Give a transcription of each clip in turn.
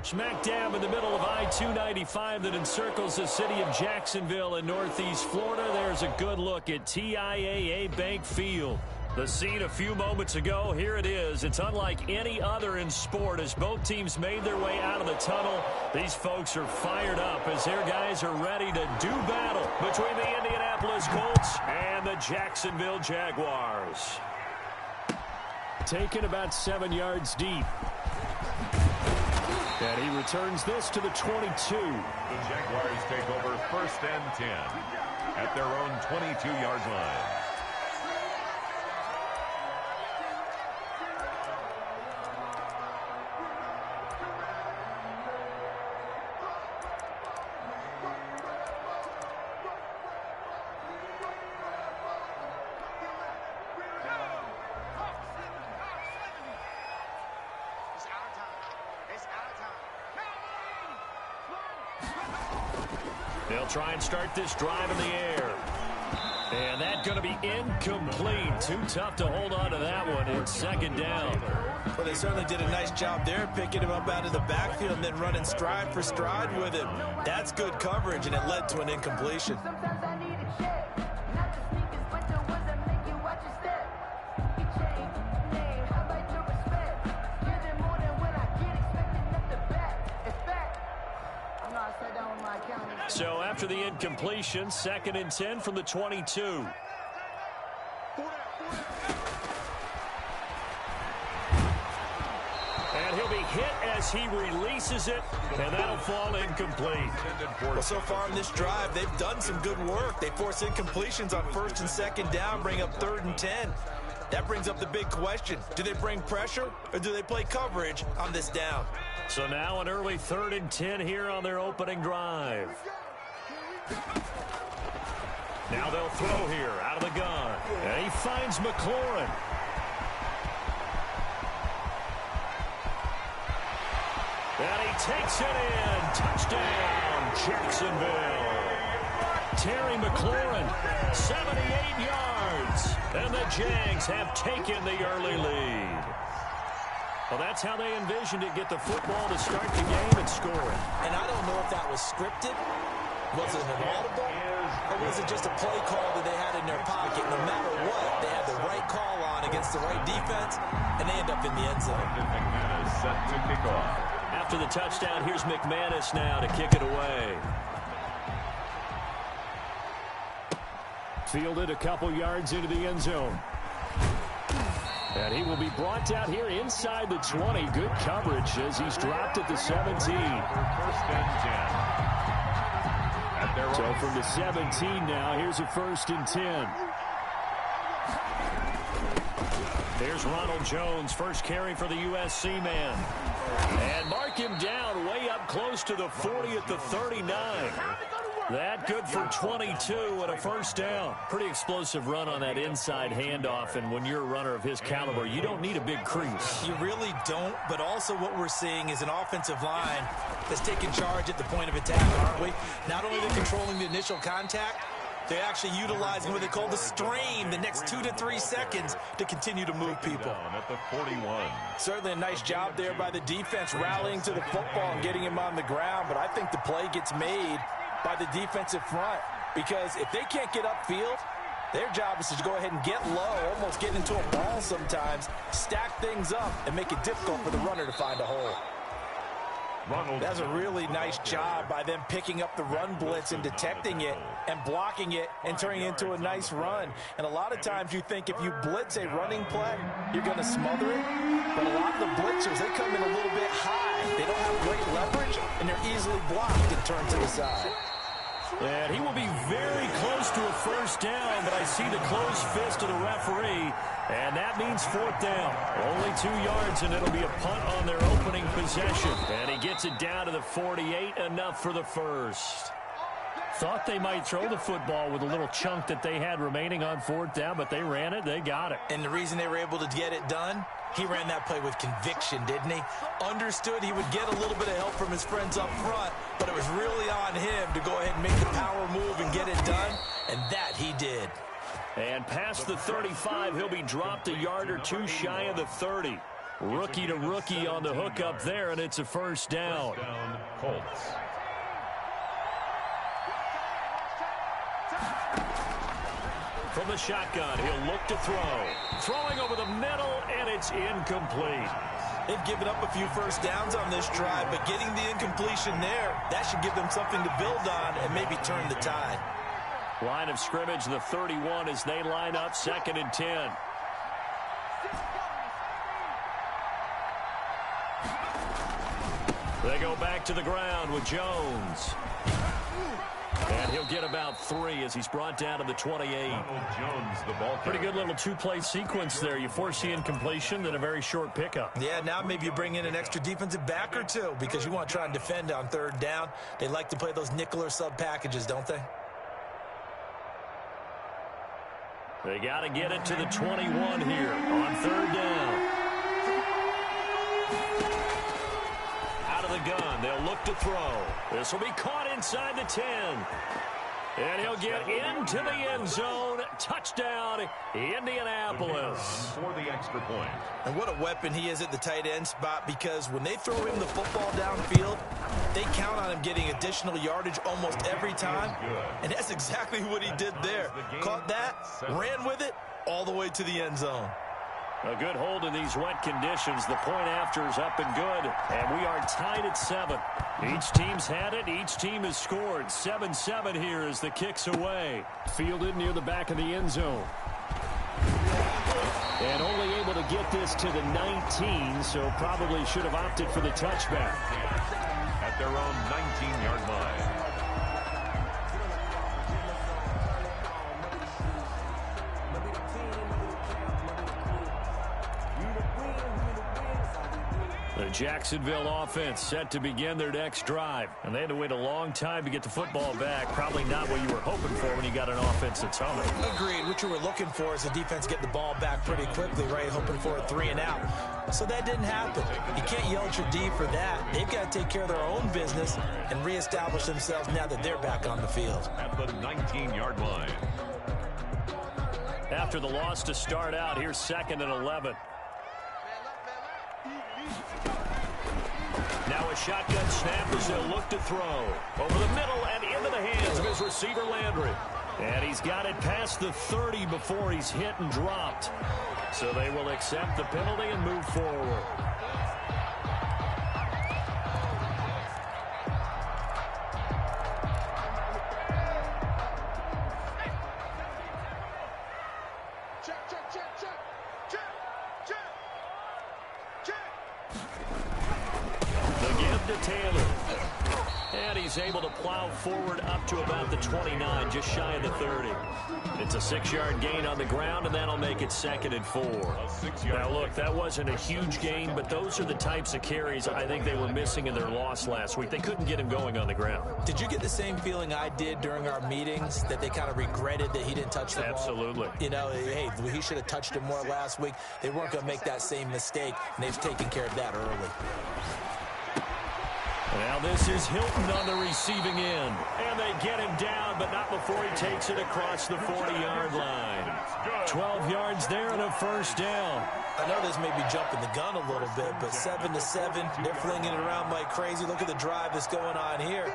Smack dab in the middle of I-295 that encircles the city of Jacksonville in northeast Florida. There's a good look at TIAA Bank Field. The scene a few moments ago, here it is. It's unlike any other in sport as both teams made their way out of the tunnel. These folks are fired up as their guys are ready to do battle between the Indianapolis Colts and the Jacksonville Jaguars. Taken about 7 yards deep. And he returns this to the 22. The Jaguars take over 1st and 10 at their own 22-yard line. They'll try and start this drive in the air. And that's going to be incomplete. Too tough to hold on to that one. It's 2nd down. Well, they certainly did a nice job there, picking him up out of the backfield and then running stride for stride with him. That's good coverage, and it led to an incompletion. So after the incompletion, 2nd and 10 from the 22. And he'll be hit as he releases it, and that'll fall incomplete. Well, so far in this drive, they've done some good work. They force incompletions on 1st and 2nd down, bring up 3rd and 10. That brings up the big question. Do they bring pressure, or do they play coverage on this down? So now an early 3rd and 10 here on their opening drive. Now they'll throw here out of the gun. And he finds McLaurin. And he takes it in. Touchdown, Jacksonville. Terry McLaurin, 78 yards. And the Jags have taken the early lead. Well, that's how they envisioned it. Get the football to start the game and score it. And I don't know if that was scripted. Was it an audible? Or was it just a play call that they had in their pocket? No matter what, they had the right call on against the right defense, and they end up in the end zone. McManus set to kick off. After the touchdown, here's McManus now to kick it away. Fielded a couple yards into the end zone. And he will be brought down here inside the 20. Good coverage as he's dropped at the 17. 1st and 10. So from the 17 now, here's a 1st and 10. There's Ronald Jones, first carry for the USC man. And mark him down way up close to the 40 at the 39. That good for 22 and a 1st down. Pretty explosive run on that inside handoff, and when you're a runner of his caliber, you don't need a big crease. You really don't, but also what we're seeing is an offensive line that's taking charge at the point of attack, aren't we? Not only are they controlling the initial contact, they're actually utilizing what they call the strain the next 2 to 3 seconds to continue to move people. At the 41. Certainly a nice job there by the defense rallying to the football and getting him on the ground, but I think the play gets made by the defensive front, because if they can't get upfield, their job is to go ahead and get low, almost get into a ball sometimes, stack things up, and make it difficult for the runner to find a hole. That's a really nice job by them picking up the run blitz and detecting it and blocking it and turning it into a nice run. And a lot of times you think if you blitz a running play, you're going to smother it. But a lot of the blitzers, they come in a little bit high. They don't have great leverage, and they're easily blocked and turned to the side. And he will be very close to a 1st down, but I see the closed fist of the referee, and that means 4th down. Only 2 yards, and it'll be a punt on their opening possession. And he gets it down to the 48, enough for the 1st. Thought they might throw the football with a little chunk that they had remaining on 4th down, but they ran it, they got it. And the reason they were able to get it done, he ran that play with conviction, didn't he? Understood he would get a little bit of help from his friends up front, but it was really on him to go ahead and make the power move and get it done, and that he did. And past the 35, he'll be dropped a yard or two shy of the 30. Rookie to rookie on the hook up there, and it's a first down. First down, Colts. From the shotgun, he'll look to throw. Throwing over the middle, and it's incomplete. They've given up a few first downs on this drive, but getting the incompletion there, that should give them something to build on and maybe turn the tide. Line of scrimmage, the 31 as they line up, 2nd and 10. They go back to the ground with Jones. And he'll get about 3 as he's brought down to the 28. Jones, the ball Pretty good little two-play sequence there. You force the incompletion, then a very short pickup. Yeah, now maybe you bring in an extra defensive back or two because you want to try and defend on 3rd down. They like to play those nickel or sub packages, don't they? They got to get it to the 21 here on 3rd down. Out of the gun, they'll look to throw. This will be caught inside the 10. And he'll get into the end zone. Touchdown, Indianapolis. For the extra point. And what a weapon he is at the tight end spot, because when they throw him the football downfield, they count on him getting additional yardage almost every time. And that's exactly what he did there. Caught that, ran with it, all the way to the end zone. A good hold in these wet conditions. The point after is up and good. And we are tied at 7. Each team's had it. Each team has scored. 7-7 here as the kick's away. Fielded near the back of the end zone. And only able to get this to the 19, so probably should have opted for the touchback. At their own 19-yard line. The Jacksonville offense set to begin their next drive. And they had to wait a long time to get the football back. Probably not what you were hoping for when you got an offense that's humming. Agreed. What you were looking for is the defense getting the ball back pretty quickly, right? Hoping for a 3 and out. So that didn't happen. You can't yell at your D for that. They've got to take care of their own business and reestablish themselves now that they're back on the field. At the 19-yard line. After the loss to start out, here's 2nd and 11. Now a shotgun snap as they'll look to throw. Over the middle and into the hands of his receiver, Landry. And he's got it past the 30 before he's hit and dropped. So they will accept the penalty and move forward. Able to plow forward up to about the 29, just shy of the 30. It's a 6-yard gain on the ground, and that'll make it 2nd and 4. Now, look, that wasn't a huge gain, but those are the types of carries I think they were missing in their loss last week. They couldn't get him going on the ground. Did you get the same feeling I did during our meetings, that they kind of regretted that he didn't touch the ball? Absolutely. You know, hey, he should have touched it more last week. They weren't going to make that same mistake, and they've taken care of that early. Now this is Hilton on the receiving end. And they get him down, but not before he takes it across the 40-yard line. 12 yards there and a first down. I know this may be jumping the gun a little bit, but 7-7, they're flinging it around like crazy. Look at the drive that's going on here.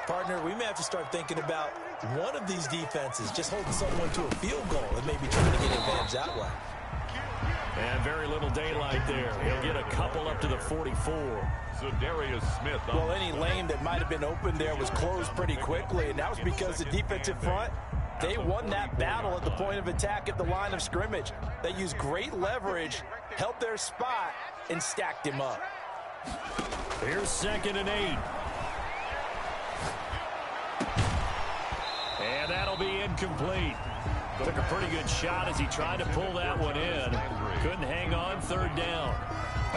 Partner, we may have to start thinking about one of these defenses just holding someone to a field goal and maybe trying to get advantage that way. And very little daylight there. He'll get a couple up to the 44. So Darius Smith. Well, any lane that might have been open there was closed pretty quickly, and that was because the defensive front, they won that battle at the point of attack at the line of scrimmage. They used great leverage, held their spot, and stacked him up. Here's 2nd and 8. And that'll be incomplete. Took a pretty good shot as he tried to pull that one in. Couldn't hang on, 3rd down.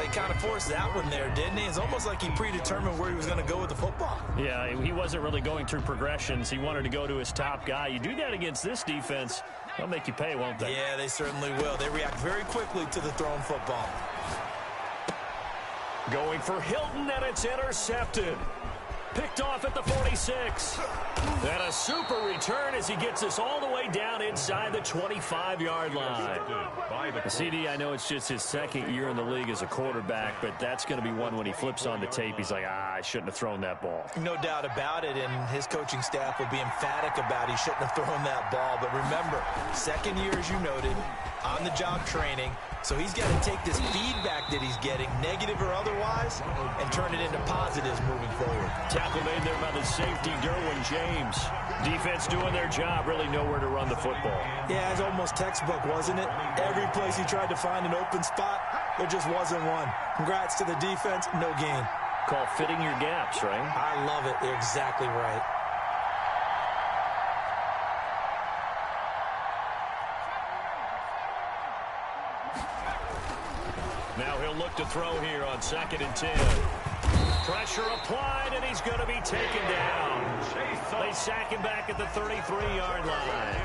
He kind of forced that one there, didn't he? It's almost like he predetermined where he was going to go with the football. Yeah, he wasn't really going through progressions. He wanted to go to his top guy. You do that against this defense, they'll make you pay, won't they? Yeah, they certainly will. They react very quickly to the thrown football. Going for Hilton, and it's intercepted. Picked off at the 46. And a super return as he gets us all the way way down inside the 25-yard line. CD, I know it's just his second year in the league as a quarterback, but that's going to be one when he flips on the tape. He's like, I shouldn't have thrown that ball. No doubt about it, and his coaching staff will be emphatic about he shouldn't have thrown that ball. But remember, second year, as you noted, on-the-job training. So he's got to take this feedback that he's getting, negative or otherwise, and turn it into positives moving forward. Tackle made there by the safety, Derwin James. Defense doing their job, really nowhere to run the football. Yeah, it's almost textbook, wasn't it? Every place he tried to find an open spot, there just wasn't one. Congrats to the defense, no gain. Call fitting your gaps, right? I love it. They're exactly right. Now he'll look to throw here on 2nd and 10. Pressure applied, and he's going to be taken down. They sack him back at the 33-yard line.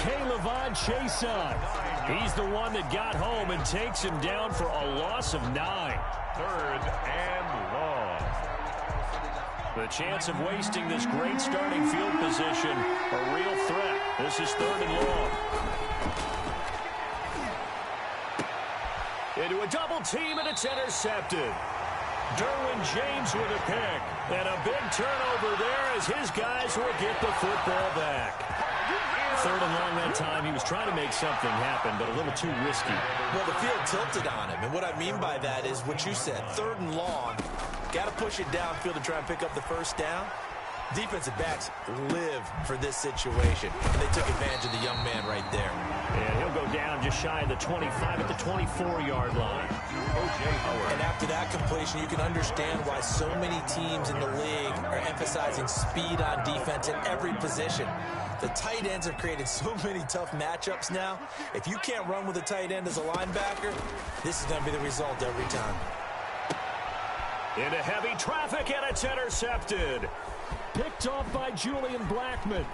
K'Lavon Chason. He's the one that got home and takes him down for a loss of 9. 3rd and long. The chance of wasting this great starting field position, a real threat. This is 3rd and long. Into a double team, and it's intercepted. Derwin James with a pick. And a big turnover there as his guys will get the football back. 3rd and long that time. He was trying to make something happen, but a little too risky. Well, the field tilted on him. And what I mean by that is what you said. 3rd and long. Got to push it downfield to try and pick up the first down. Defensive backs live for this situation. And they took advantage of the young man right there. And he'll go down just shy of the 25 at the 24-yard line. And after that completion, you can understand why so many teams in the league are emphasizing speed on defense at every position. The tight ends have created so many tough matchups now. If you can't run with a tight end as a linebacker, this is going to be the result every time. Into heavy traffic, and it's intercepted. Picked off by Julian Blackman.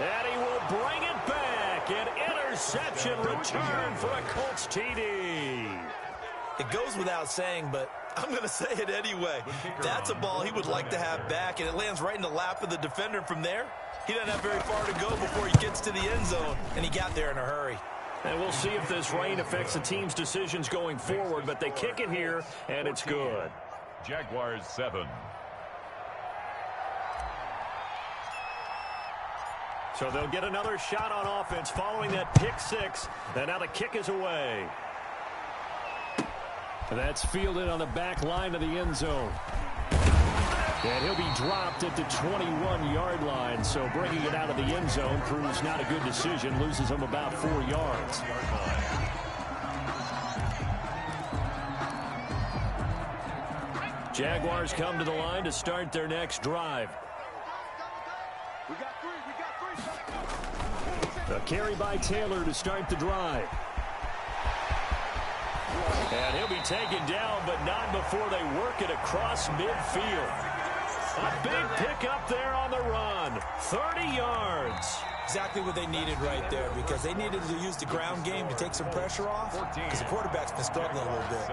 And he will bring it back. An interception return for a Colts TD. It goes without saying, but I'm going to say it anyway. That's a ball he would like to have back, and it lands right in the lap of the defender. From there, he doesn't have very far to go before he gets to the end zone, and he got there in a hurry. And we'll see if this rain affects the team's decisions going forward, but they kick it here, and it's good. Jaguars 7. So they'll get another shot on offense following that pick 6. And now the kick is away. That's fielded on the back line of the end zone. And he'll be dropped at the 21-yard line. So bringing it out of the end zone proves not a good decision. Loses him about 4 yards. Jaguars come to the line to start their next drive. A carry by Taylor to start the drive. And he'll be taken down, but not before they work it across midfield. A big pickup there on the run. 30 yards. Exactly what they needed right there, because they needed to use the ground game to take some pressure off, because the quarterback's been struggling a little bit.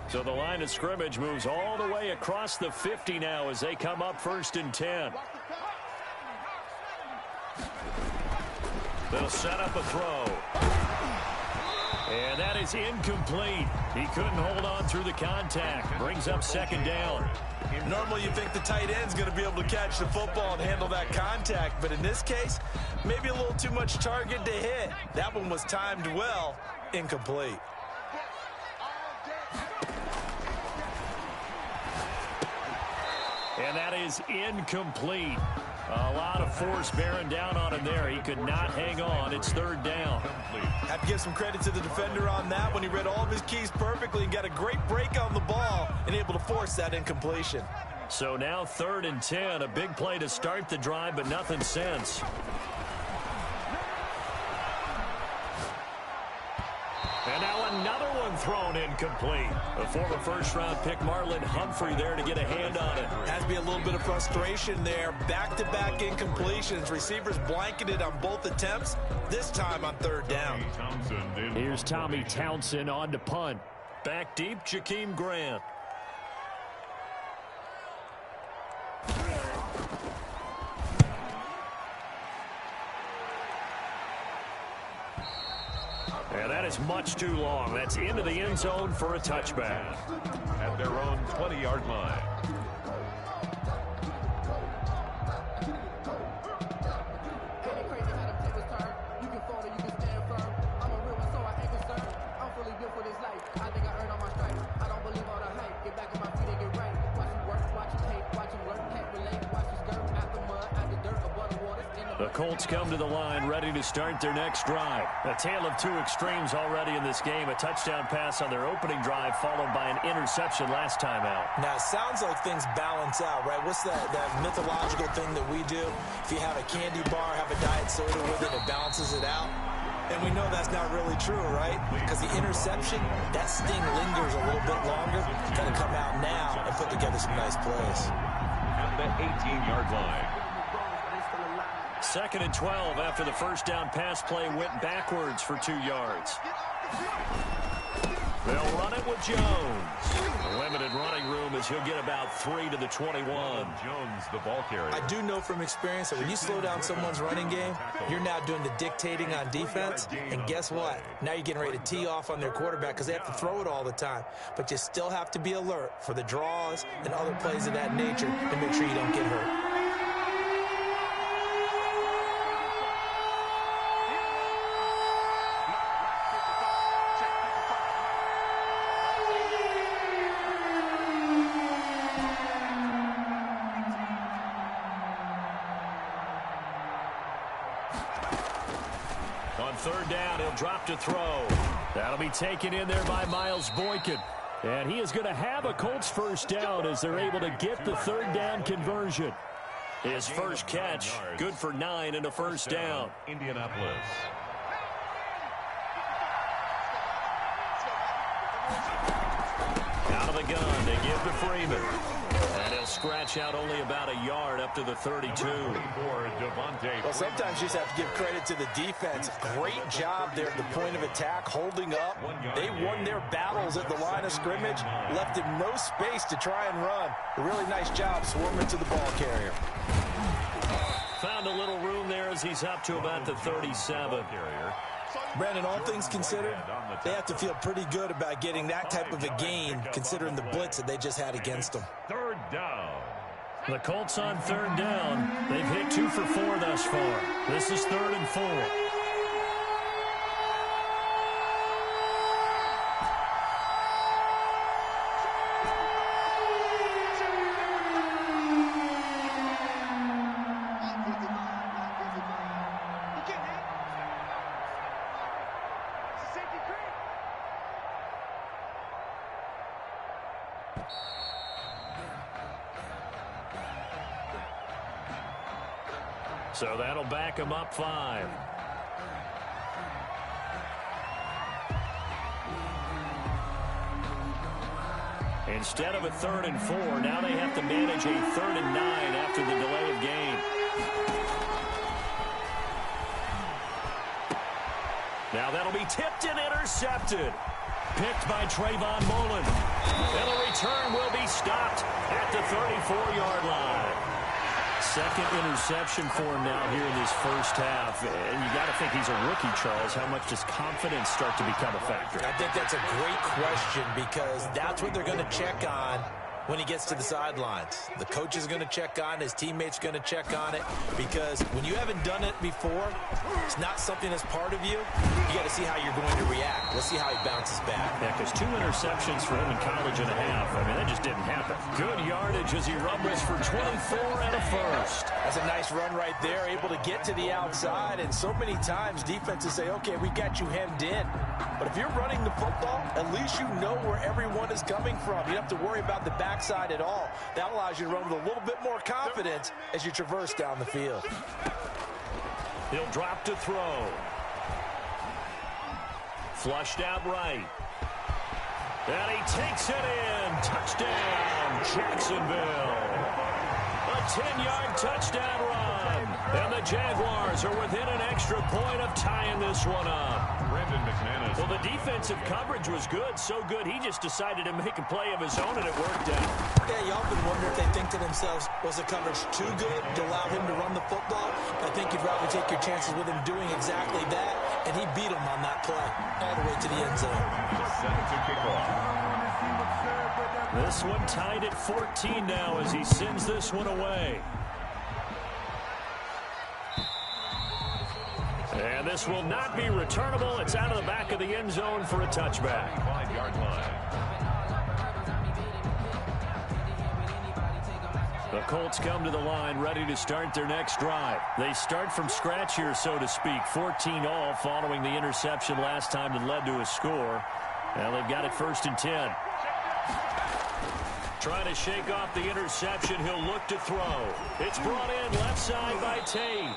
So the line of scrimmage moves all the way across the 50 now as they come up 1st and 10. They'll set up a throw. And that is incomplete. He couldn't hold on through the contact. Brings up 2nd down. Normally you think the tight end's going to be able to catch the football and handle that contact, but in this case, maybe a little too much target to hit. That one was timed well. Incomplete. And that is incomplete. A lot of force bearing down on him there. He could not hang on. It's 3rd down. Have to give some credit to the defender on that one. He read all of his keys perfectly and got a great break on the ball and able to force that incompletion. So now 3rd and 10. A big play to start the drive, but nothing since. And now another one thrown incomplete. A former first-round pick, Marlon Humphrey, there to get a hand on it. Has to be a little bit of frustration there. Back-to-back incompletions. Receivers blanketed on both attempts, this time on 3rd down. Here's Tommy Townsend on to punt. Back deep, Jakeem Grant. And that is much too long. That's into the end zone for a touchback. At their own 20-yard line. The Colts come to the line ready to start their next drive. A tale of two extremes already in this game. A touchdown pass on their opening drive followed by an interception last time out. Now, it sounds like things balance out, right? What's that mythological thing that we do? If you have a candy bar, have a diet soda with it, it balances it out. And we know that's not really true, right? Because the interception, that sting lingers a little bit longer. Got to come out now and put together some nice plays. At the 18-yard line. 2nd and 12 after the first down pass play went backwards for 2 yards. They'll run it with Jones. Limited running room as he'll get about 3 to the 21. Jones, the ball carrier. I do know from experience that when you slow down someone's running game, you're now doing the dictating on defense. And guess what? Now you're getting ready to tee off on their quarterback because they have to throw it all the time. But you still have to be alert for the draws and other plays of that nature to make sure you don't get hurt. On 3rd down, he'll drop to throw. That'll be taken in there by Miles Boykin. And he is going to have a Colts first down as they're able to get the 3rd down conversion. His first catch, good for 9 and a first down. Indianapolis. Out of the gun, they give to Freeman. And he'll scratch out only about a yard up to the 32. Well, sometimes you just have to give credit to the defense. Great job there at the point of attack, holding up. They won their battles at the line of scrimmage, left him no space to try and run. A really nice job swarming to the ball carrier. Found a little room there as he's up to about the 37. Brandon, all things considered, they have to feel pretty good about getting that type of a gain, considering the blitz that they just had against them. 3rd down. The Colts on 3rd down. They've hit 2 for 4 thus far. This is 3rd and 4. So that'll back him up 5. Instead of a 3rd and 4, now they have to manage a 3rd and 9 after the delay of game. Now that'll be tipped and intercepted. Picked by Trayvon Mullen. And the return will be stopped at the 34-yard line. 2nd interception for him now here in this first half. And you got to think he's a rookie, Charles. How much does confidence start to become a factor? I think that's a great question because that's what they're going to check on when he gets to the sidelines. The coach is going to check on it. His teammates going to check on it because when you haven't done it before, it's not something that's part of you. You got to see how you're going to react. Let's see how he bounces back. Yeah, because 2 interceptions for him in college and a half. I mean, that just didn't happen. Good yardage as he rumbles for 24 and a first. That's a nice run right there, able to get to the outside. And so many times defenses say, okay, we got you hemmed in. But if you're running the football, at least you know where everyone is coming from. You don't have to worry about the backside at all. That allows you to run with a little bit more confidence as you traverse down the field. He'll drop to throw. Flushed out right. And he takes it in. Touchdown, Jacksonville. A 10-yard touchdown run. And the Jaguars are within an extra point of tying this one up. Brandon McManus. Well, the defensive coverage was good, so good he just decided to make a play of his own, and it worked out. Yeah, you often wonder if they think to themselves, was the coverage too good to allow him to run the football? I think you'd rather take your chances with him doing exactly that and he beat him on that play all the way to the end zone. Set to kick off. This one tied at 14 now as he sends this one away. And this will not be returnable. It's out of the back of the end zone for a touchback. 5-yard line. The Colts come to the line ready to start their next drive. They start from scratch here, so to speak. 14-all following the interception last time that led to a score. Now they've got it 1st and 10. Trying to shake off the interception. He'll look to throw. It's brought in left side by Tate.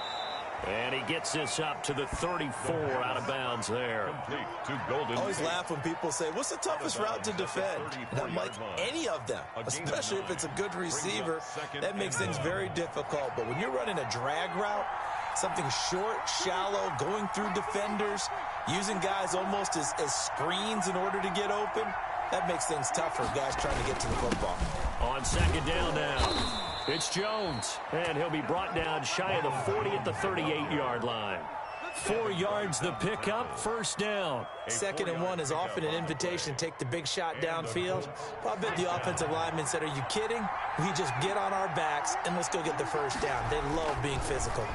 And he gets this up to the 34 out of bounds there. Complete to Golden. I always laugh when people say, what's the toughest route to defend? And I'm like, any of them, especially if it's a good receiver. That makes things very difficult. But when you're running a drag route, something short, shallow, going through defenders, using guys almost as screens in order to get open, that makes things tough for guys trying to get to the football. On 2nd down now. It's Jones, and he'll be brought down shy of the 40 at the 38-yard line. 4 yards the pickup, 1st down. 2nd and 1 is often an invitation to take the big shot downfield. Well, I bet the offensive lineman said, are you kidding? We just get on our backs and let's go get the 1st down. They love being physical.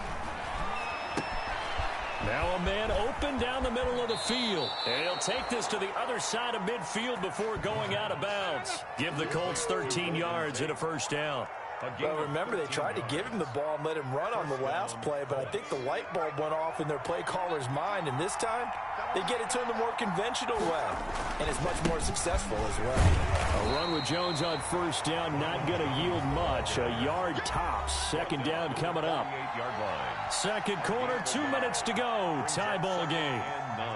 Now a man open down the middle of the field. And he'll take this to the other side of midfield before going out of bounds. Give the Colts 13 yards and a 1st down. Well, remember, they tried to give him the ball and let him run on the last play, but I think the light bulb went off in their play caller's mind, and this time they get it to him the more conventional way, and it's much more successful as well. A run with Jones on 1st down, not going to yield much. A yard tops. 2nd down coming up. 8-yard line. 2nd quarter, 2 minutes to go. Tie ball game.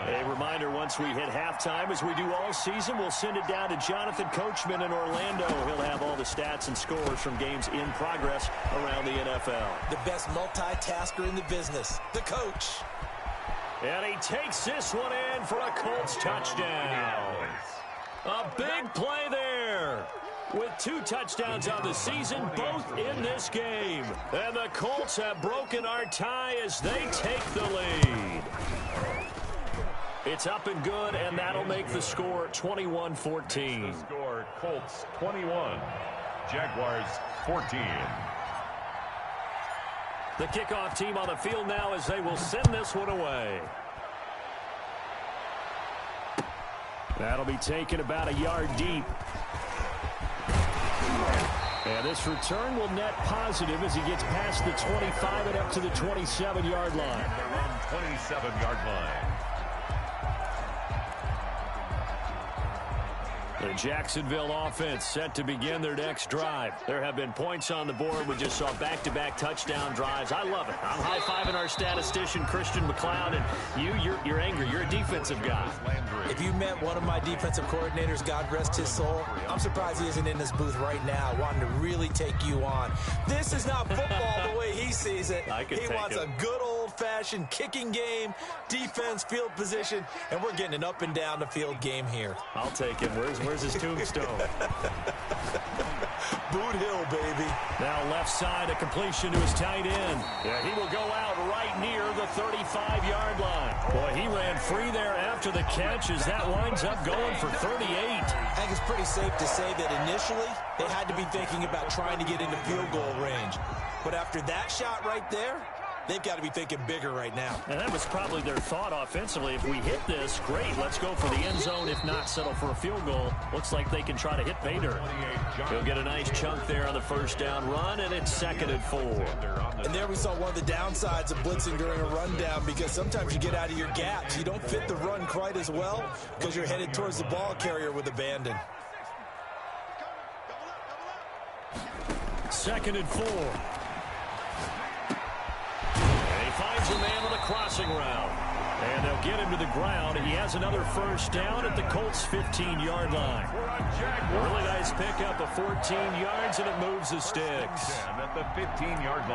A reminder, once we hit halftime, as we do all season, we'll send it down to Jonathan Coachman in Orlando. He'll have all the stats and scores from games in progress around the NFL. The best multitasker in the business, the coach. And he takes this one in for a Colts touchdown. A big play there. With 2 touchdowns on the season, both in this game. And the Colts have broken our tie as they take the lead. It's up and good, and that'll make the score 21-14. The score, Colts 21, Jaguars 14. The kickoff team on the field now as they will send this one away. That'll be taken about a yard deep. And this return will net positive as he gets past the 25 and up to the 27-yard line. Their own 27-yard line. The Jacksonville offense set to begin their next drive. There have been points on the board. We just saw back-to-back touchdown drives. I love it. I'm high-fiving our statistician, Christian McLeod, and you're angry. You're a defensive guy. If you met one of my defensive coordinators, God rest his soul, I'm surprised he isn't in this booth right now wanting to really take you on. This is not football the way he sees it. He wants a good old-fashioned kicking game, defense, field position, and we're getting an up-and-down-the-field game here. I'll take him. Where's his tombstone? Boot Hill, baby. Now left side, a completion to his tight end. Yeah, he will go out right near the 35-yard line. Boy, he ran free there after the catch as that winds up going for 38. I think it's pretty safe to say that initially they had to be thinking about trying to get into field goal range. But after that shot right there, they've got to be thinking bigger right now. And that was probably their thought offensively. If we hit this, great, let's go for the end zone. If not, settle for a field goal. Looks like they can try to hit pay dirt. He'll get a nice chunk there on the 1st down run, and it's 2nd and 4. And there we saw one of the downsides of blitzing during a rundown, because sometimes you get out of your gaps. You don't fit the run quite as well because you're headed towards the ball carrier with abandon. 2nd and 4. Finds a man on the crossing route. And they'll get him to the ground. He has another 1st down at the Colts' 15-yard line. Really nice pickup of 14 yards, and it moves the sticks. At the 15-yard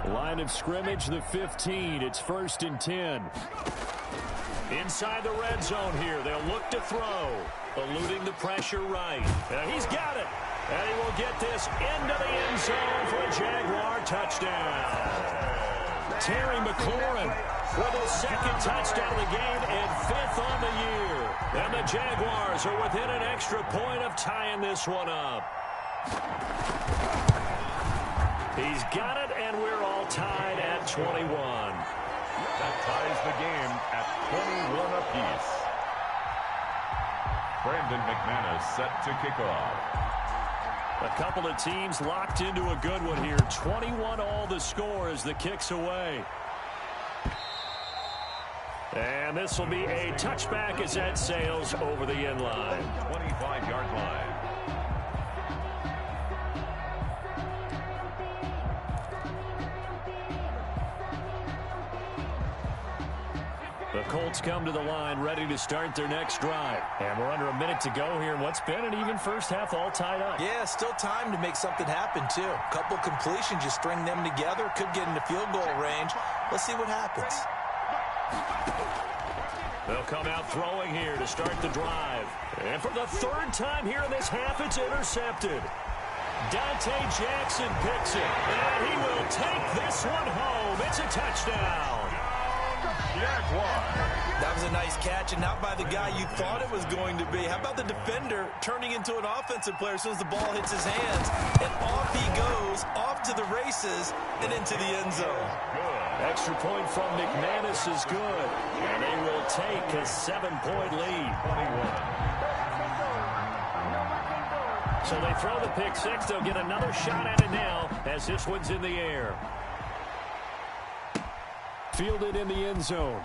line. Line of scrimmage, the 15. It's 1st and 10. Inside the red zone here. They'll look to throw. Eluding the pressure right. He's got it. And he will get this into the end zone for a Jaguar touchdown. Terry McLaurin with his second touchdown of the game and 5th on the year. And the Jaguars are within an extra point of tying this one up. He's got it, and we're all tied at 21. That ties the game at 21 apiece. Brandon McManus set to kick off. A couple of teams locked into a good one here. 21 all the score as the kick's away. And this will be a touchback as that sails over the end line. 25-yard line. The Colts come to the line ready to start their next drive. And we're under a minute to go here in what's been an even first half, all tied up. Yeah, still time to make something happen, too. A couple completions, you string them together, could get into field goal range. Let's see what happens. They'll come out throwing here to start the drive. And for the third time here in this half, it's intercepted. Dante Jackson picks it, and he will take this one home. It's a touchdown. That was a nice catch, and not by the guy you thought it was going to be. How about the defender turning into an offensive player as soon as the ball hits his hands, and off he goes, off to the races, and into the end zone. Extra point from McManus is good, and they will take a 7-point lead. So they throw the pick six. They'll get another shot at it now as this one's in the air. Fielded in the end zone.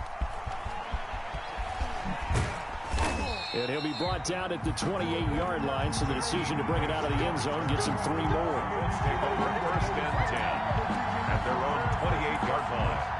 And he'll be brought down at the 28-yard line, so the decision to bring it out of the end zone gets him 3 more. Take over 1st and 10 at their own 28-yard line.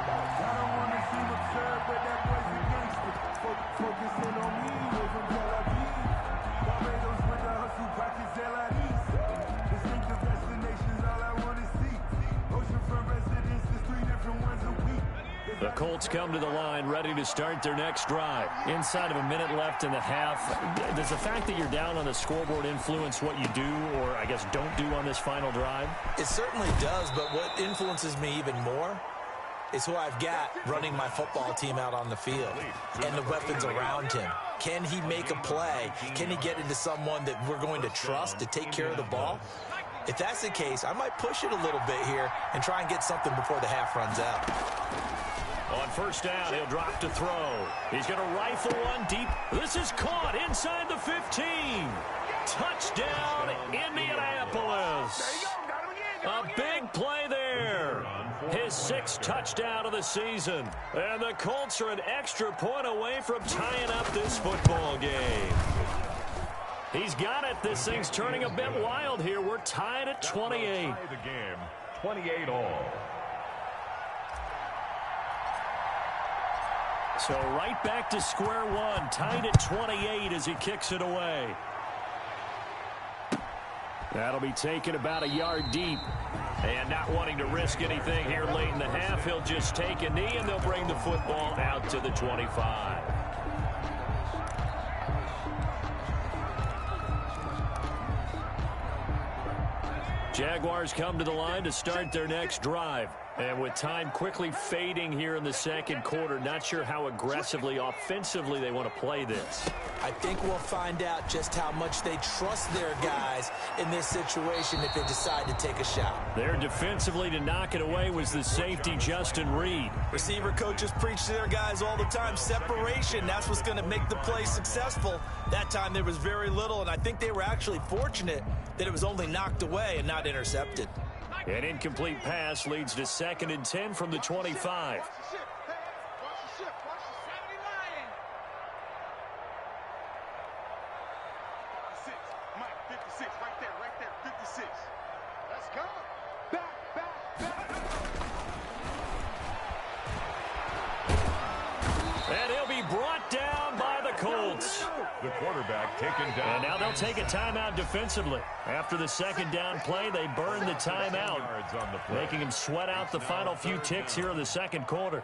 The Colts come to the line ready to start their next drive. Inside of a minute left in the half, does the fact that you're down on the scoreboard influence what you do or, I guess, don't do on this final drive? It certainly does, but what influences me even more is who I've got running my football team out on the field and the weapons around him. Can he make a play? Can he get into someone that we're going to trust to take care of the ball? If that's the case, I might push it a little bit here and try and get something before the half runs out. On first down, he'll drop to throw. He's going to rifle one deep. This is caught inside the 15. Touchdown, Indianapolis. A big play there. His 6th touchdown of the season. And the Colts are an extra point away from tying up this football game. He's got it. This thing's turning a bit wild here. We're tied at 28. Tie the game, 28 all. So right back to square one, tied at 28 as he kicks it away. That'll be taken about a yard deep. And not wanting to risk anything here late in the half, he'll just take a knee and they'll bring the football out to the 25. Jaguars come to the line to start their next drive. And with time quickly fading here in the second quarter, not sure how aggressively, offensively they want to play this. I think we'll find out just how much they trust their guys in this situation if they decide to take a shot. There defensively to knock it away was the safety, Justin Reed. Receiver coaches preach to their guys all the time. Separation, that's what's going to make the play successful. That time there was very little, and I think they were actually fortunate that it was only knocked away and not intercepted. An incomplete pass leads to 2nd and 10 from the 25. And he'll be brought down by the Colts. The quarterback taken down. And now they'll take a timeout defensively. After the second down play, they burn the timeout, making him sweat out the final few ticks here in the second quarter.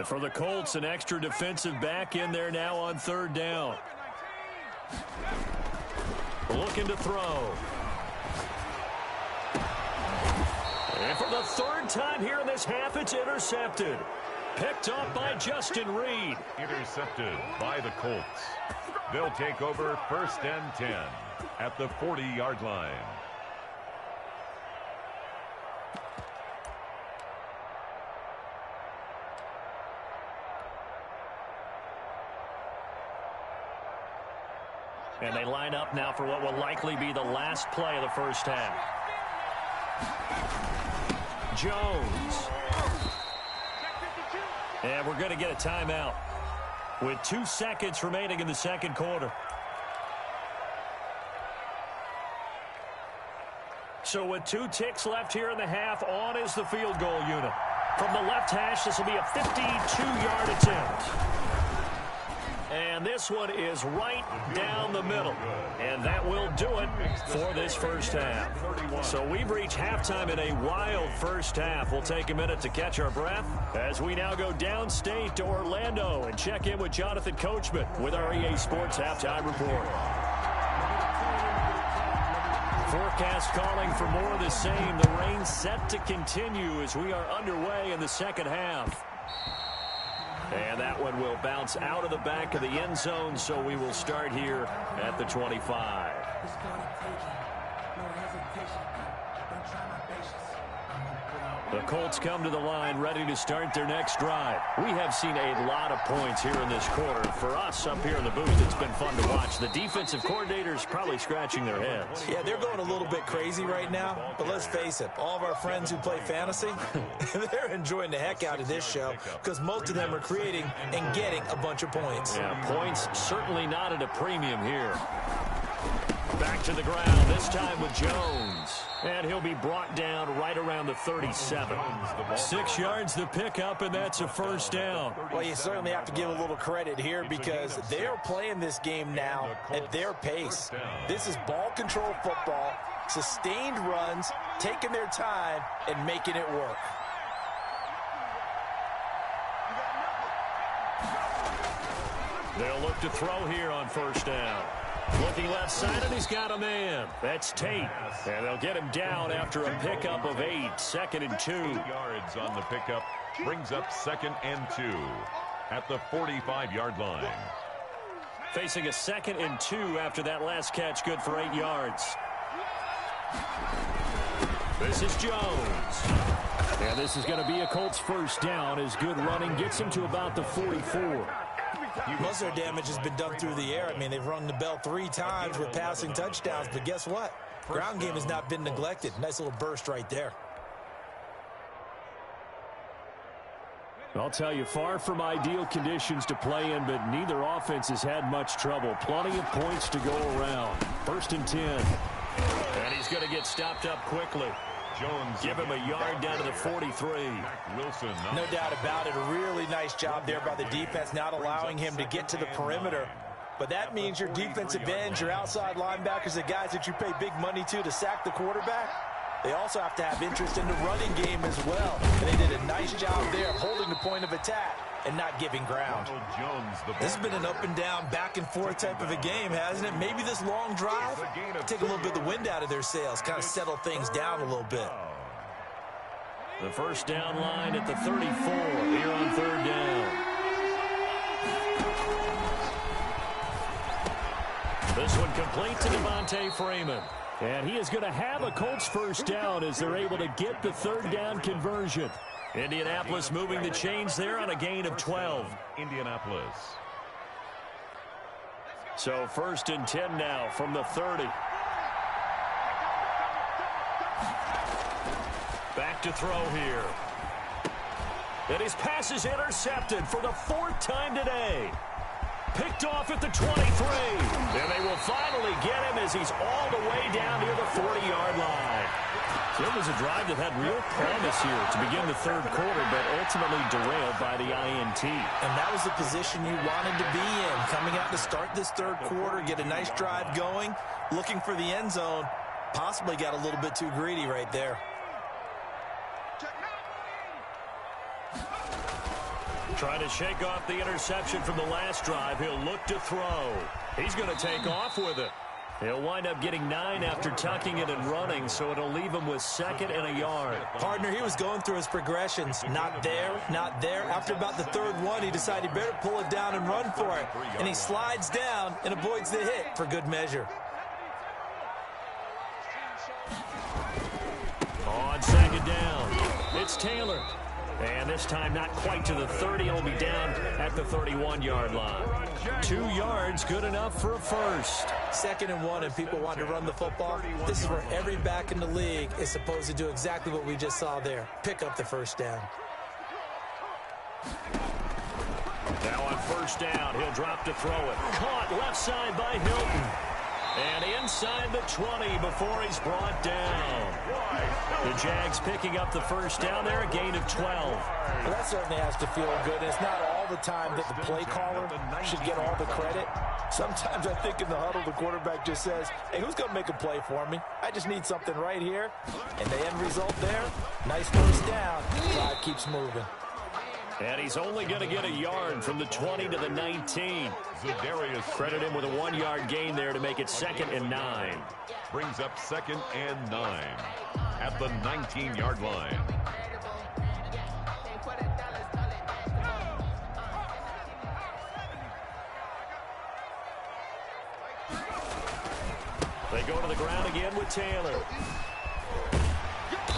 And for the Colts, an extra defensive back in there now on third down. Looking to throw. And for the third time here in this half, it's intercepted. Picked up by Justin Reed. Intercepted by the Colts. They'll take over 1st and 10 at the 40-yard line. And they line up now for what will likely be the last play of the first half. Jones. And we're going to get a timeout with 2 seconds remaining in the second quarter. So with 2 ticks left here in the half, on is the field goal unit. From the left hash, this will be a 52-yard attempt. And this one is right down the middle. And that will do it for this first half. So we've reached halftime in a wild first half. We'll take a minute to catch our breath as we now go downstate to Orlando and check in with Jonathan Coachman with our EA Sports Halftime Report. Forecast calling for more of the same. The rain set to continue as we are underway in the second half. And that one will bounce out of the back of the end zone, so we will start here at the 25. The Colts come to the line ready to start their next drive. We have seen a lot of points here in this quarter. For us up here in the booth, it's been fun to watch. The defensive coordinators probably scratching their heads. Yeah, they're going a little bit crazy right now. But let's face it, all of our friends who play fantasy, they're enjoying the heck out of this show because most of them are creating and getting a bunch of points. Yeah, points certainly not at a premium here. Back to the ground, this time with Jones. And he'll be brought down right around the 37. 6 yards to pick up, and that's a first down. Well, you certainly have to give a little credit here because they're playing this game now at their pace. This is ball control football, sustained runs, taking their time, and making it work. They'll look to throw here on first down. Looking left side, and he's got a man. That's Tate. And they'll get him down after a pickup of 8. 2nd and 2. 8 yards on the pickup. Brings up 2nd and 2 at the 45-yard line. Facing a 2nd and 2 after that last catch, good for 8 yards. This is Jones. And this is going to be a Colts first down as good running gets him to about the 44. Most of their damage has been done through the air. I mean, they've rung the bell 3 times with passing touchdowns, but guess what? Ground game has not been neglected. Nice little burst right there. I'll tell you, far from ideal conditions to play in, but neither offense has had much trouble. Plenty of points to go around. 1st and 10. And he's going to get stopped up quickly. Jones give him a yard down to the 43. Wilson. No doubt about it. A really nice job there by the defense, not allowing him to get to the perimeter. But that means your defensive ends, your outside linebackers, the guys that you pay big money to sack the quarterback, they also have to have interest in the running game as well. And they did a nice job there of holding the point of attack and not giving ground. This has been an up and down, back and forth type of a game, hasn't it? Maybe this long drive, take a little bit of the wind out of their sails, kind of settle things down a little bit. The first down line at the 34 here on 3rd down. This one complete to Devontae Freeman. And he is going to have a Colts first down as they're able to get the 3rd down conversion. Indianapolis moving the chains there on a gain of 12. Indianapolis. So 1st and 10 now from the 30. Back to throw here. And his pass is intercepted for the 4th time today. Picked off at the 23. And they will finally get him as he's all the way down near the 40-yard line. So it was a drive that had real promise here to begin the 3rd quarter, but ultimately derailed by the INT. And that was the position you wanted to be in. Coming out to start this 3rd quarter, get a nice drive going, looking for the end zone. Possibly got a little bit too greedy right there. Trying to shake off the interception from the last drive. He'll look to throw. He's going to take off with it. He'll wind up getting 9 after tucking it and running, so it'll leave him with 2nd and a yard. Partner, he was going through his progressions. Not there, not there. After about the 3rd one, he decided he better pull it down and run for it. And he slides down and avoids the hit for good measure. On 2nd down, it's Taylor. And this time not quite to the 30. He'll be down at the 31-yard line. 2 yards, good enough for a first. 2nd and 1, and people want to run the football. This is where every back in the league is supposed to do exactly what we just saw there. Pick up the first down. Now on 1st down, he'll drop to throw it. Caught left side by Hilton. And inside the 20 before he's brought down. The Jags picking up the first down there, a gain of 12. Well, that certainly has to feel good. It's not all the time that the play caller should get all the credit. Sometimes I think in the huddle, the quarterback just says, hey, who's going to make a play for me? I just need something right here. And the end result there, nice first down. Drive keeps moving. And he's only going to get a yard from the 20 to the 19. Credit him with a 1-yard gain there to make it 2nd and 9. Brings up 2nd and 9 at the 19-yard line. They go to the ground again with Taylor.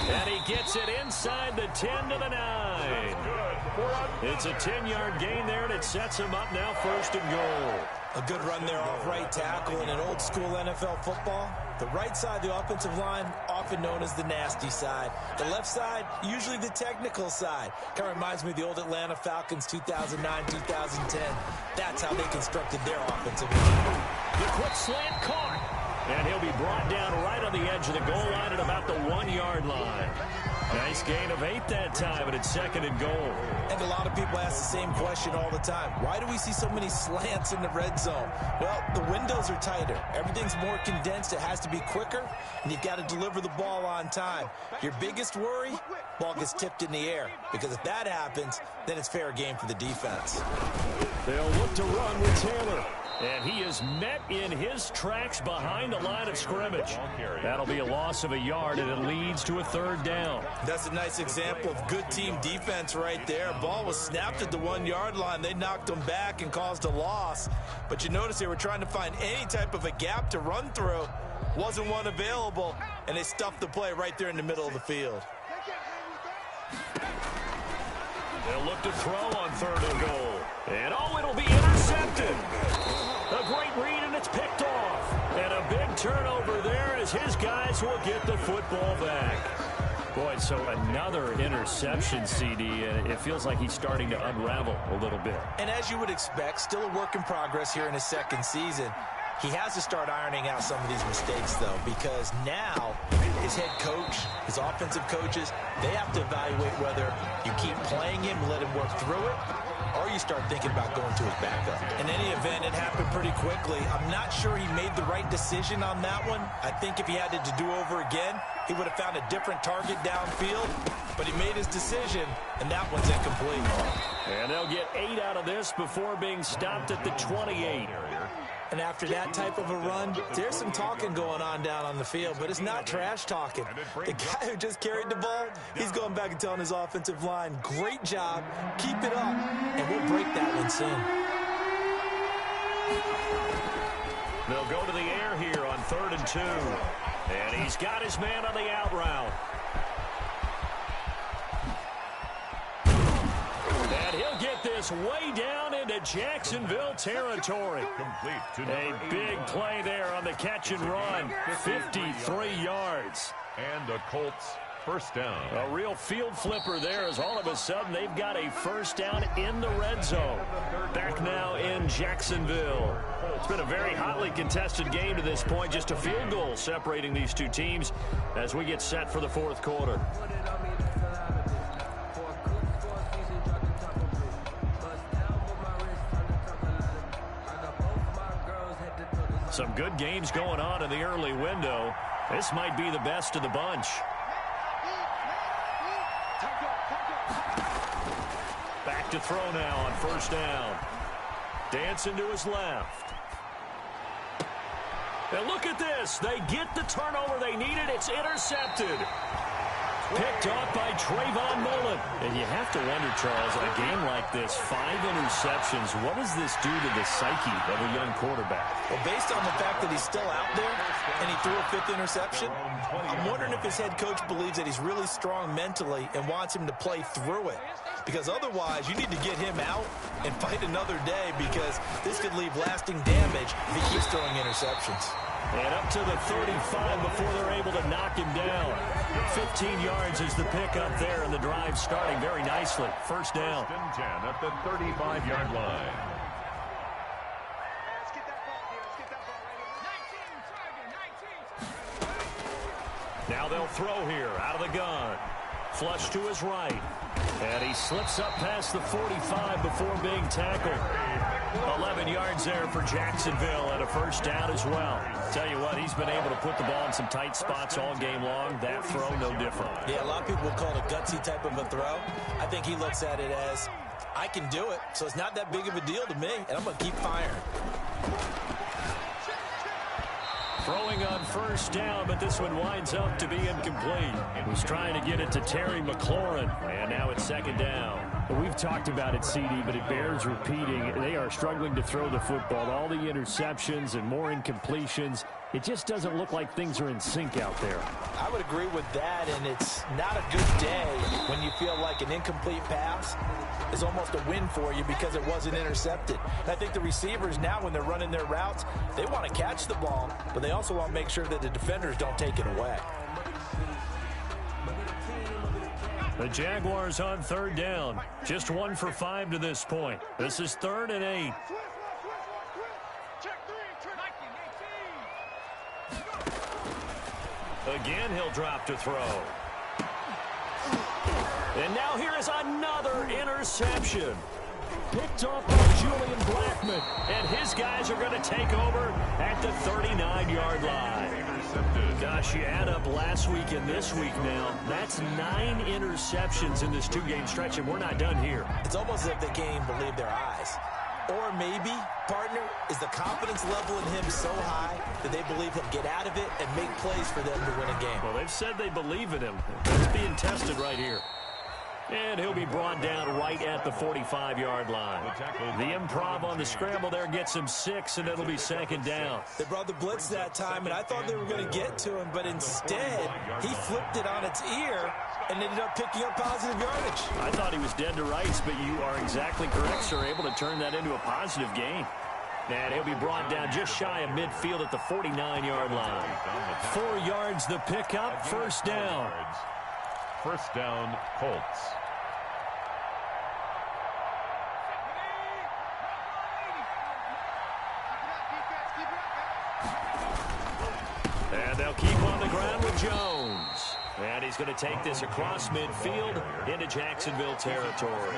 And he gets it inside the 10 to the 9. It's a 10-yard gain there, and it sets him up now 1st and goal. A good run there off right tackle in an old-school NFL football. The right side, the offensive line, often known as the nasty side. The left side, usually the technical side. Kind of reminds me of the old Atlanta Falcons 2009, 2010. That's how they constructed their offensive line. The quick slant caught. And he'll be brought down right on the edge of the goal line at about the 1-yard line. Nice gain of 8 that time, and it's 2nd and goal. And a lot of people ask the same question all the time. Why do we see so many slants in the red zone? Well, the windows are tighter. Everything's more condensed. It has to be quicker, and you've got to deliver the ball on time. Your biggest worry? Ball gets tipped in the air, because if that happens, then it's fair game for the defense. They'll look to run with Taylor. And he is met in his tracks behind the line of scrimmage. That'll be a loss of a yard, and it leads to a 3rd down. That's a nice example of good team defense right there. Ball was snapped at the 1-yard line. They knocked him back and caused a loss. But you notice they were trying to find any type of a gap to run through. Wasn't one available, and they stuffed the play right there in the middle of the field. They'll look to throw on 3rd and goal. And it'll be intercepted. A great read, and it's picked off. And a big turnover there as his guys will get the football back. Boy, so another interception, CD, and it feels like he's starting to unravel a little bit. And as you would expect, still a work in progress here in his 2nd season. He has to start ironing out some of these mistakes, though, because now his head coach, his offensive coaches, they have to evaluate whether you keep playing him, let him work through it, or you start thinking about going to his backup. In any event, it happened pretty quickly. I'm not sure he made the right decision on that one. I think if he had it to do over again, he would have found a different target downfield, but he made his decision, and that one's incomplete. And they'll get 8 out of this before being stopped at the 28. And after that type of a run, there's some talking going on down on the field, but it's not trash talking. The guy who just carried the ball, he's going back and telling his offensive line, great job, keep it up, and we'll break that one soon. They'll go to the air here on 3rd and 2. And he's got his man on the out route. And he'll get this way down into Jacksonville territory. A big play there on the catch and run. 53 yards. And the Colts first down. A real field flipper there as all of a sudden they've got a first down in the red zone. Back now in Jacksonville. It's been a very hotly contested game to this point. Just a field goal separating these two teams as we get set for the 4th quarter. Some good games going on in the early window. This might be the best of the bunch. Back to throw now on first down. Dancing to his left. And look at this. They get the turnover they needed. It's intercepted. Picked off by Trayvon Mullen. And you have to wonder, Charles, a game like this, 5 interceptions, what does this do to the psyche of a young quarterback? Well, based on the fact that he's still out there and he threw a 5th interception, I'm wondering if his head coach believes that he's really strong mentally and wants him to play through it. Because otherwise, you need to get him out and fight another day, because this could leave lasting damage if he keeps throwing interceptions. And up to the 35 before they're able to knock him down. 15 yards is the pickup there, and the drive starting very nicely. First down. 10 at the 35-yard line. Now they'll throw here out of the gun. Flush to his right. And he slips up past the 45 before being tackled. 11 yards there for Jacksonville and a first down as well. Tell you what, he's been able to put the ball in some tight spots all game long. That throw, no different. Yeah, a lot of people would call it a gutsy type of a throw. I think he looks at it as, I can do it, so it's not that big of a deal to me, and I'm going to keep firing. Throwing on first down, but this one winds up to be incomplete. He was trying to get it to Terry McLaurin, and now it's second down. We've talked about it, CD, but it bears repeating. They are struggling to throw the football. All the interceptions and more incompletions. It just doesn't look like things are in sync out there. I would agree with that, and it's not a good day when you feel like an incomplete pass is almost a win for you because it wasn't intercepted. And I think the receivers now, when they're running their routes, they want to catch the ball, but they also want to make sure that the defenders don't take it away. The Jaguars on third down. Just 1 for 5 to this point. This is 3rd and 8. Again, he'll drop to throw. And now here is another interception. Picked off by Julian Blackman. And his guys are going to take over at the 39-yard line. Gosh, you add up last week and this week now. That's 9 interceptions in this 2-game stretch, and we're not done here. It's almost as if they can't even believe their eyes. Or maybe, partner, is the confidence level in him so high that they believe he'll get out of it and make plays for them to win a game. Well, they've said they believe in him. It's being tested right here. And he'll be brought down right at the 45-yard line. The improv on the scramble there gets him 6, and it'll be second down. They brought the blitz that time, and I thought they were going to get to him, but instead, he flipped it on its ear and ended up picking up positive yardage. I thought he was dead to rights, but you are exactly correct, sir, able to turn that into a positive gain. And he'll be brought down just shy of midfield at the 49-yard line. 4 yards the pickup, first down. First down, Colts. And they'll keep on the ground with Jones. And he's going to take this across midfield into Jacksonville territory.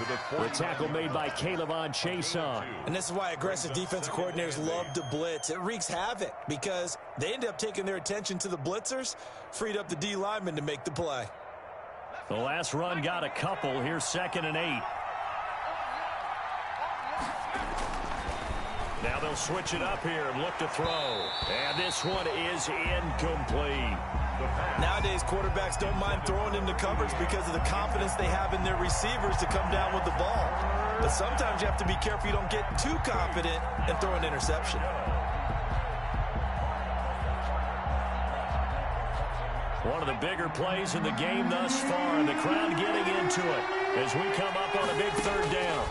The tackle made by Calebon Chason. And this is why aggressive defensive coordinators love to blitz. It wreaks havoc because they end up taking their attention to the blitzers, freed up the D lineman to make the play. The last run got a couple. Here's 2nd and 8. Now they'll switch it up here and look to throw. And this one is incomplete. Nowadays, quarterbacks don't mind throwing into coverage because of the confidence they have in their receivers to come down with the ball. But sometimes you have to be careful you don't get too confident and throw an interception. One of the bigger plays in the game thus far, and the crowd getting into it as we come up on a big third down.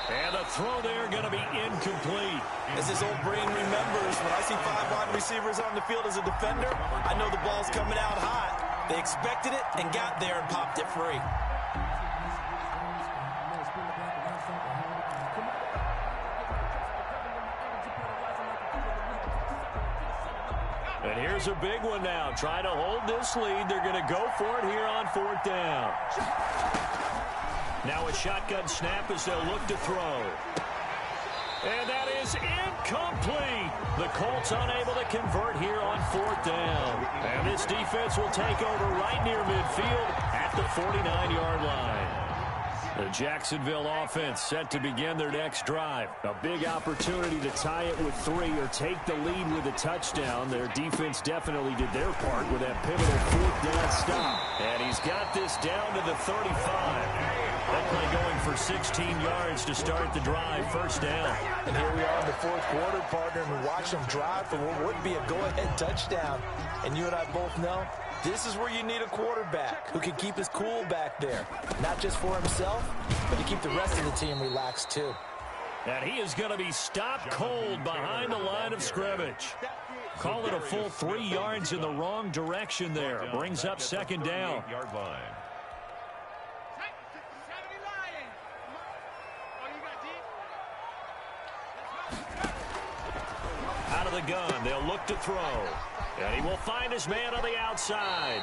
And the throw there going to be incomplete. As his old brain remembers, when I see 5 wide receivers on the field as a defender, I know the ball's coming out hot. They expected it and got there and popped it free. And here's a big one now. Trying to hold this lead. They're going to go for it here on 4th down. Now a shotgun snap as they'll look to throw. And that is incomplete. The Colts unable to convert here on 4th down. And this defense will take over right near midfield at the 49-yard line. The Jacksonville offense set to begin their next drive. A big opportunity to tie it with 3 or take the lead with a touchdown. Their defense definitely did their part with that pivotal 4th down stop. And he's got this down to the 35. That play going for 16 yards to start the drive. First down. And here we are in the 4th quarter, partner, and we watch them drive for what would be a go-ahead touchdown. And you and I both know this is where you need a quarterback who can keep his cool back there. Not just for himself, but to keep the rest of the team relaxed too. And he is going to be stopped cold behind the line of scrimmage. Call it a full 3 yards in the wrong direction there. Brings up second down. Out of the gun, they'll look to throw. And he will find his man on the outside.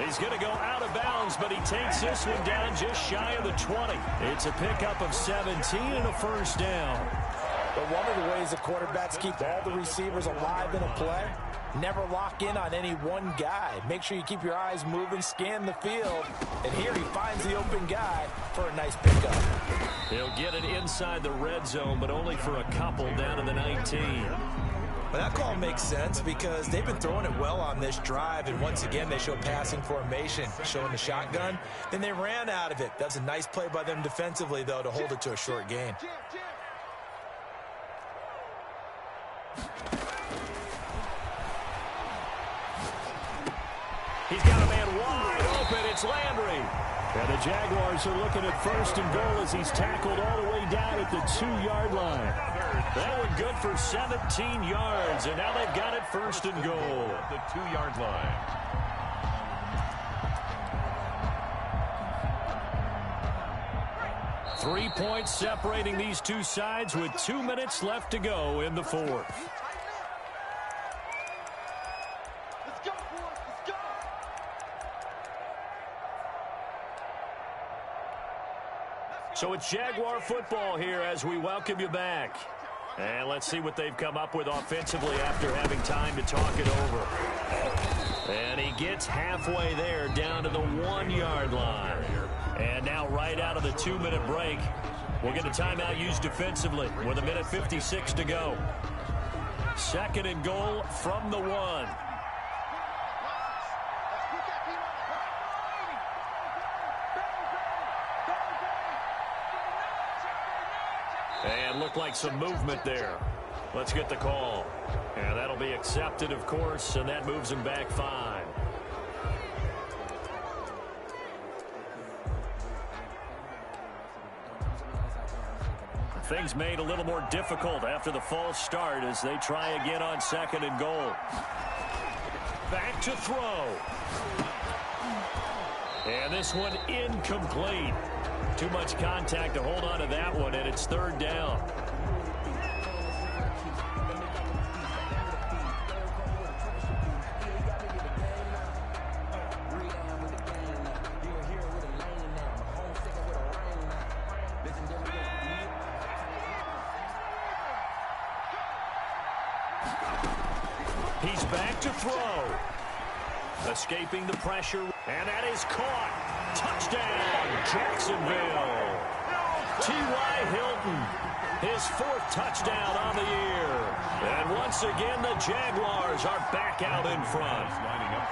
He's going to go out of bounds, but he takes this one down just shy of the 20. It's a pickup of 17 and a first down. But one of the ways the quarterbacks keep all the receivers alive in a play, never lock in on any one guy. Make sure you keep your eyes moving, scan the field. And here he finds the open guy for a nice pickup. He'll get it inside the red zone, but only for a couple down to the 19. Well, that call makes sense because they've been throwing it well on this drive, and once again they show passing formation, showing the shotgun. Then they ran out of it. That's a nice play by them defensively, though, to hold it to a short gain. He's got a man wide open. It's Landry. And the Jaguars are looking at first and goal as he's tackled all the way down at the 2-yard line. That one good for 17 yards, and now they've got it first and goal. The 2-yard line. Three points separating these two sides with 2 minutes left to go in the 4th. So it's Jaguar football here as we welcome you back. And let's see what they've come up with offensively after having time to talk it over. And he gets halfway there down to the 1-yard line. And now right out of the 2-minute break, we'll get a timeout used defensively with 1:56 to go. Second and goal from the 1. And looked like some movement there. Let's get the call. And that'll be accepted, of course, and that moves him back 5. Things made a little more difficult after the false start as they try again on second and goal. Back to throw. And this one incomplete. Too much contact to hold on to that one, and it's third down. He's back to throw. Escaping the pressure, and that is caught. Touchdown, Jacksonville. T.Y. Hilton, his 4th touchdown on the year. And once again, the Jaguars are back out in front.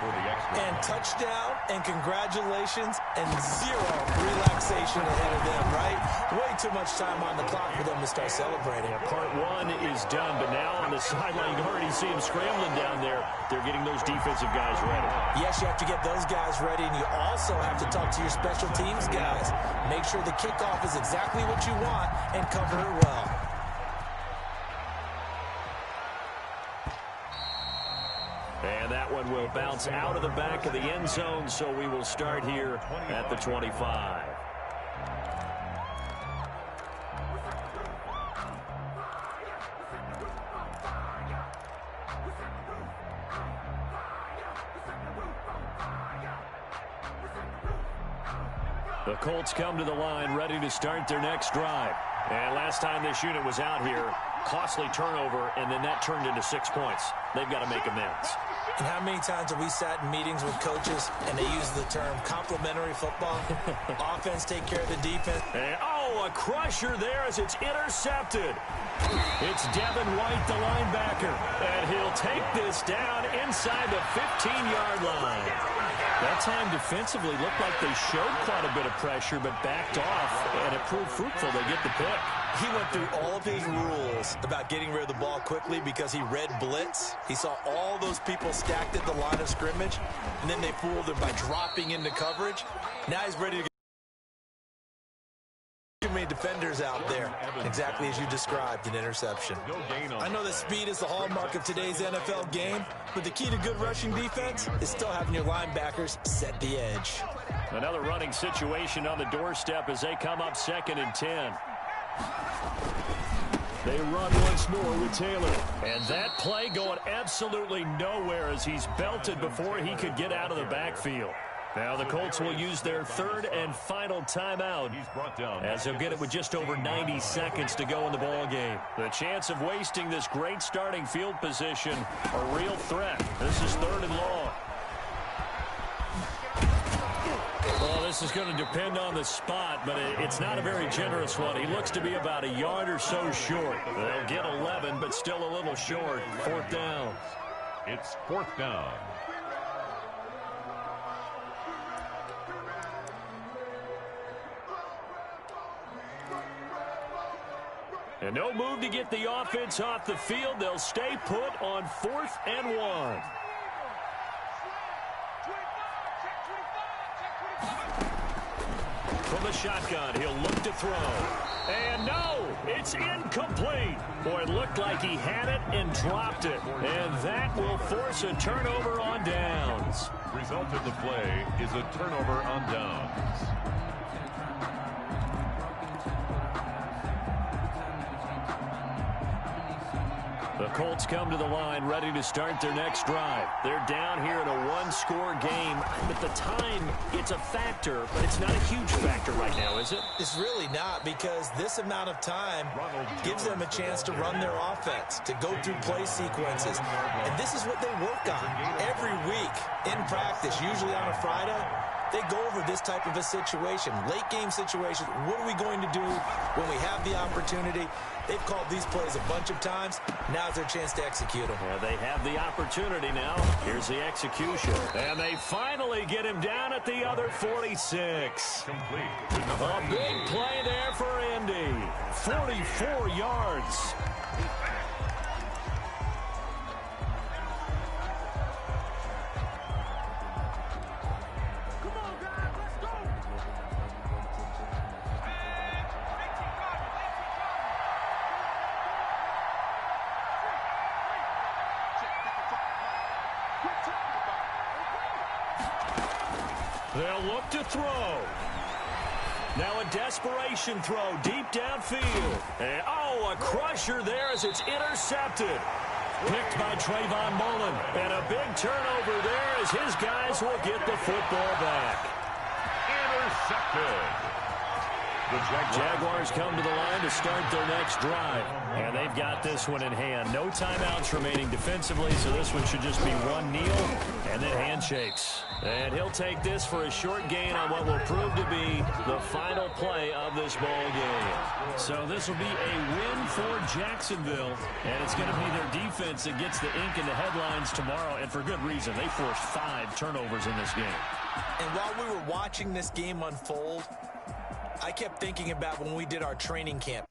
And touchdown, and congratulations, and 0 relaxation ahead of them, right? Way too much time on the clock for them to start celebrating. Yeah, part 1 is done, but now on the sideline, you can already see them scrambling down there. They're getting those defensive guys ready. Yes, you have to get those guys ready, and you also have to talk to your special teams guys. Make sure the kickoff is exactly what you want and cover it well. And that one will bounce out of the back of the end zone, so we will start here at the 25. The Colts come to the line ready to start their next drive. And last time this unit was out here, costly turnover, and then that turned into 6 points. They've got to make amends. And how many times have we sat in meetings with coaches and they use the term complementary football? Offense take care of the defense. And, oh, a crusher there as it's intercepted. It's Devin White, the linebacker, and he'll take this down inside the 15-yard line. That time defensively looked like they showed quite a bit of pressure but backed off, and it proved fruitful. They get the pick. He went through all of his rules about getting rid of the ball quickly because he read blitz. He saw all those people stacked at the line of scrimmage, and then they fooled him by dropping into coverage. Now he's ready to get too many defenders out there, exactly as you described, an interception. I know that speed is the hallmark of today's NFL game, but the key to good rushing defense is still having your linebackers set the edge. Another running situation on the doorstep as they come up 2nd and 10. They run once more with Taylor. And that play going absolutely nowhere as he's belted before he could get out of the backfield. Now the Colts will use their 3rd and final timeout as they'll get it with just over 90 seconds to go in the ball game. The chance of wasting this great starting field position, a real threat. This is 3rd and long. Well, this is going to depend on the spot, but it's not a very generous one. He looks to be about a yard or so short. They'll get 11, but still a little short. 4th down. It's 4th down. And no move to get the offense off the field. They'll stay put on 4th and 1. From the shotgun, he'll look to throw. And no, it's incomplete. Boy, it looked like he had it and dropped it. And that will force a turnover on downs. Result of the play is a turnover on downs. The Colts come to the line ready to start their next drive. They're down here in a one-score game. But the time, it's a factor, but it's not a huge factor right now, is it? It's really not, because this amount of time gives them a chance to run their offense, to go through play sequences. And this is what they work on every week in practice, usually on a Friday. They go over this type of a situation, late game situation. What are we going to do when we have the opportunity? They've called these plays a bunch of times. Now's their chance to execute them. Yeah, they have the opportunity now. Here's the execution. And they finally get him down at the other 46. Complete. A big play there for Indy. 44 yards. They'll look to throw. Now a desperation throw deep downfield. And, oh, a crusher there as it's intercepted. Picked by Trayvon Mullen. And a big turnover there as his guys will get the football back. Intercepted. The Jaguars come to the line to start their next drive. And they've got this one in hand. No timeouts remaining defensively, so this one should just be one kneel and then handshakes. And he'll take this for a short gain on what will prove to be the final play of this ball game. So this will be a win for Jacksonville, and it's going to be their defense that gets the ink in the headlines tomorrow, and for good reason. They forced 5 turnovers in this game. And while we were watching this game unfold, I kept thinking about when we did our training camp.